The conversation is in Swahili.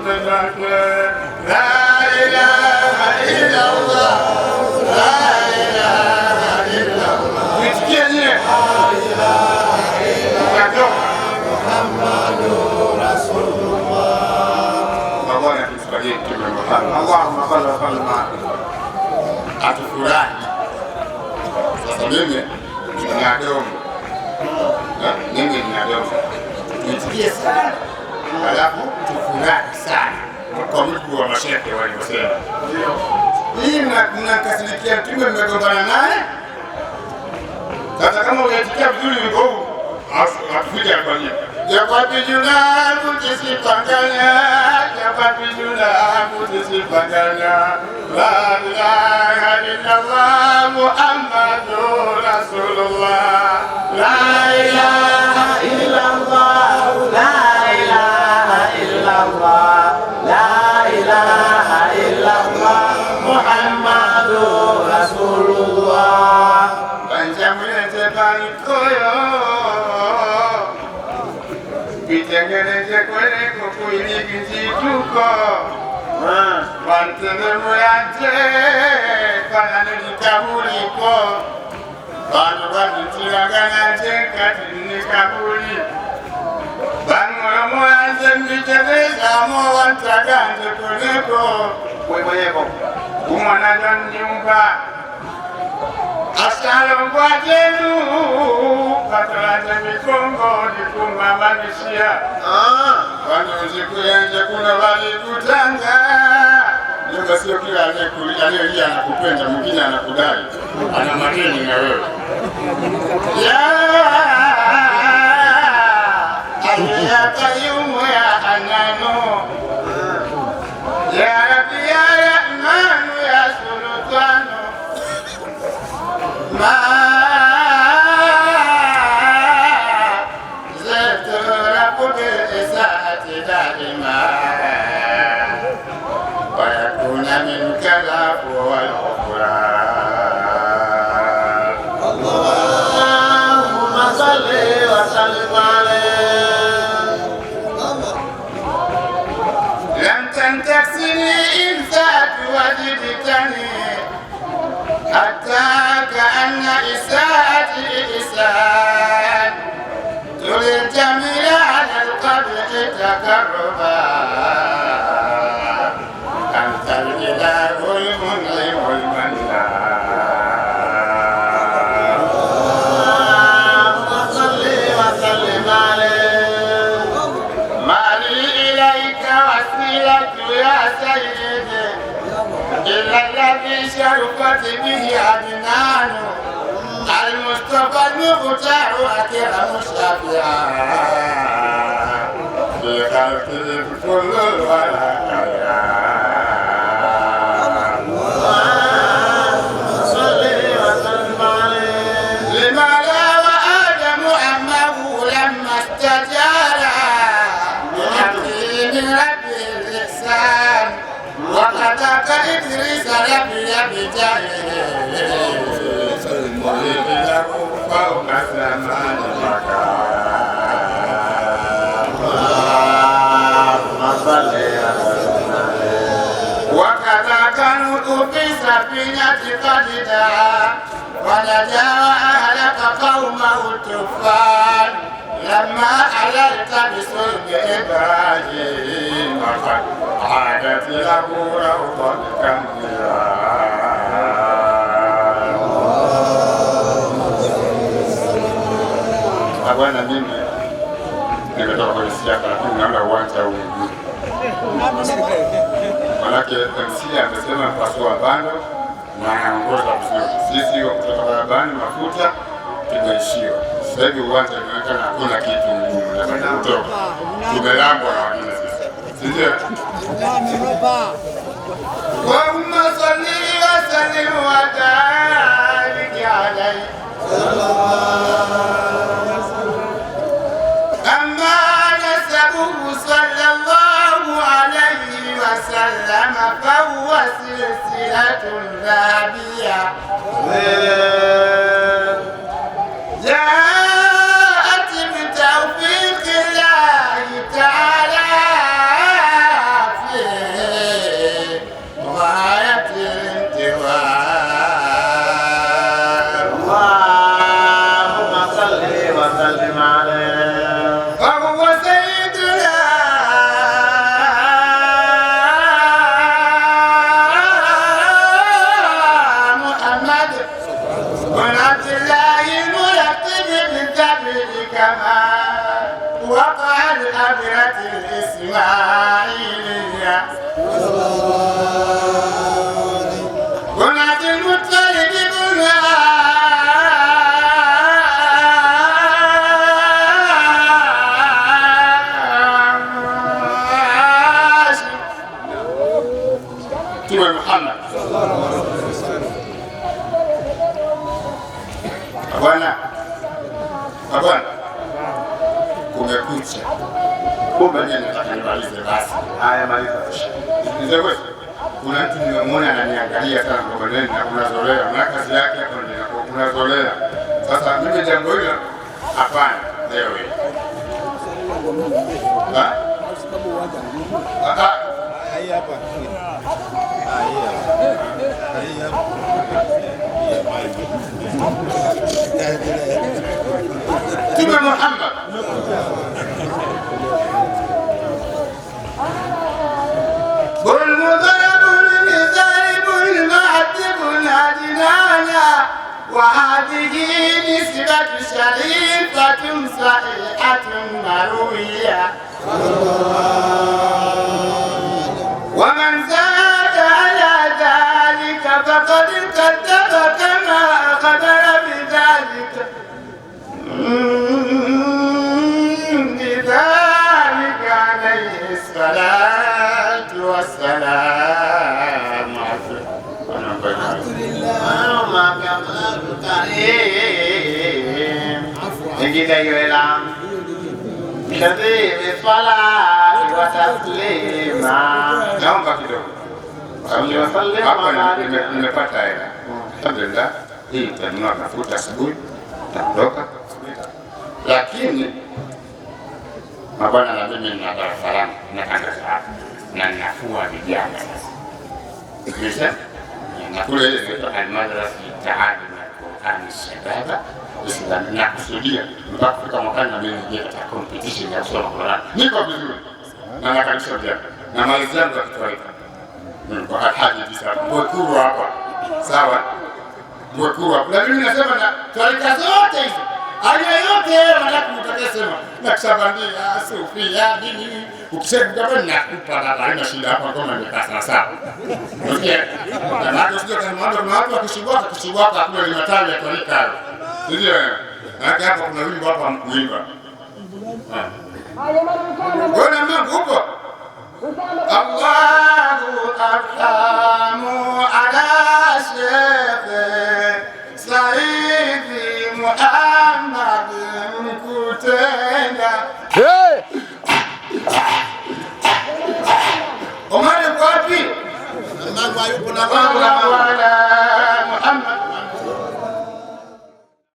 La ilaha illa Allah, la ilaha illa Allah. Nitikie nyie. La ilaha illa Allah, Muhammadur Rasulullah. Bwana tusaidie Mtume Muhammad. Allahumma salli wa sallim atufurahi. Sasa mimi nina domo. Mimi nina domo. Nitikie sana. Alafu tufurahi sana. Kwa mujibu wa mashehe waliosema. Hii mnakasirikia Mtume mmegombana naye? Sasa kama unatikia vizuri wimbo huu, atufike hapa nini? Japapi junangu tisipanganya, japapi junangu tisipanganya. La ilaha illallah Muhammadur Rasulullah. La ilaha illallah, la ilaha illallah, la ilaha illallah Muhammadur Rasulullah. Banjamulete banikoyo Bitengeneze kwele kukuini kijituko Wantene muyanje Kanane nikabuliko Banu wanitiraganaje katini kabuli Banu muyanje mniteleza mo wantaganje kuleko Webo umwana nyumba Asalo kwa jenu Katolaze mikongo nikumamanisha Wanuzi kuyenje kuna wali kutanga Nyumba sio kila aliyelia anakupenda mwingine anakudai ana manini na wewe Ya Ya Qayyumu ya Hananu Ya Rabbi ya Rahmanu ya Sultanu Ma Zetura Kubi Isaati Daima Wa yakuna minka lafu wal ukhra Allahumma salli wa sallim alayhi Lam tantaksini insaatu wajibtani Hatta ka'anna isaati isaan Tulil jamila ala al-qabri takarruba Antal ilahul mun'imul mannan Allahumma salli wa sallim alayhi Mali ilayka wasilatu ya sayyidi Illa alladhi sharufat bihi adnanu Al-Mustafa al-Mukhtaru akramu shafi'a Fi khalqihi kullul wala khayra Allahumma salli wa sallim alayhi Lima la wa Adamu ammahu lamma istajara Min amri min rabbil ihsan وَقَدَكَ إِدْرِيسَ لَبِيَ بِجَاهِهِ مُرِيدِ لَهُ فَوْقَ السَّمَاءِ مَكَانٍ اللهم صل وسلم وَكَذَاكَ نُوحٌ فِي سَفِينَةِ قَدْ دَعَا وَنَجَا وَأَهْلَكَ قَوْمَهُ الطُّوفَانَ لما عللت بصلب إبراهيم قد عادت له روضة كالنيران. Bwana, mimi nimetoka kwenye siasa, lakini naona uwanja huu manake MC amesema pasua bando na anaongoza vizuri. Sisi kutoka barabarani mafuta tumeishiwa. Sasa hivi uwanja unaonekana hakuna kitu ngumu na kutoka. Tumelambwa na wengine sisi. Sisi. Allahumma salli wa sallim wa barik alayhi. Amma nasabuhu sallallahu alayhi wa sallam fa huwa silsilatun dhahabiyya. جاءت بتوفيق الله تعالى Mtume Muhammad. Bwana, kumekucha. Kumbe nataka nimalize basi. Haya, maliza. Ndio kuna mtu nimemwona ananiangalia sana kwa nini na kunazolea. Na kazi yake hapo ni kunazolea. Sasa mimi jambo hilo hapana leo hii. Hapa. Mtume Muhammad وهذه نسبة شريفة صحيحة مروية ومن زاد على ذلك فقد كذب كما أخبر بذلك لذلك عليه الصلاة والسلام. نجد يلام شديد الصلاة وتسليما. Naomba kidogo. Hapa nimepata hela. Alhamdulillah. Hii tanunua mafuta asubuhi. Taondoka. Lakini mabwana na mimi nina darasa langu natangaza hapa na ninafua vijana sasa. Kisha na kule ile inaitwa al-madrasa ta'alim al-Qur'an shababa Islam, na kusudia mpaka kufika mwakani na mimi nije katika competition ya kusoma Qur'an. Niko vizuri na nakaribisha vijana na malizi yangu ya kitaifa kwa haji bisa mwekuru hapa, sawa, mwekuru hapa. Na mimi nasema na tarika zote hizo aina yote nataka mtakasema na kushabandia sufia dini ukisema kama ninakupa baba haina shida hapa kama nimekaa sawa. Okay. Na baada sio kama watu wakishibwaka kule ni matawi ya tarika hayo. Ndio. Na hapa kuna wimbo hapa mkuimba. Bwana Mungu upo. Allahu arhamu ala Sheikh Saidi Muhammad Mkutenda. Hey! Omari wapi? Mungu hayupo na baba.